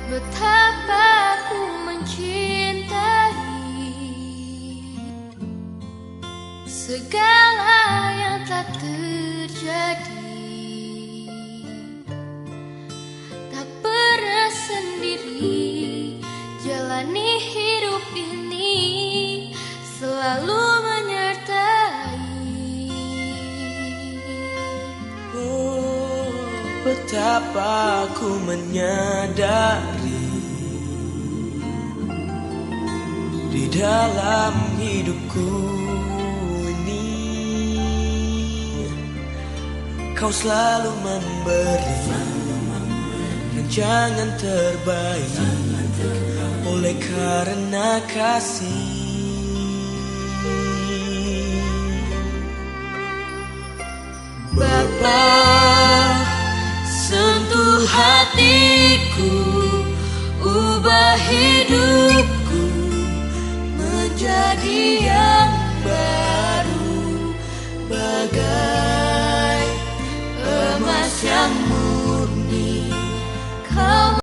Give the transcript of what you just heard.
Betapa ku mencintai segala yang telah terjadi. Tak pernah sendiri jalani hidup ini, selalu menyertai. Oh, betapa ku menyadari di dalam hidupku ini kau selalu memberi jangan terbaik oleh karena kasih. Bapa, sentuh hatiku, ubah hidupku menjadi yang baru, bagai emas yang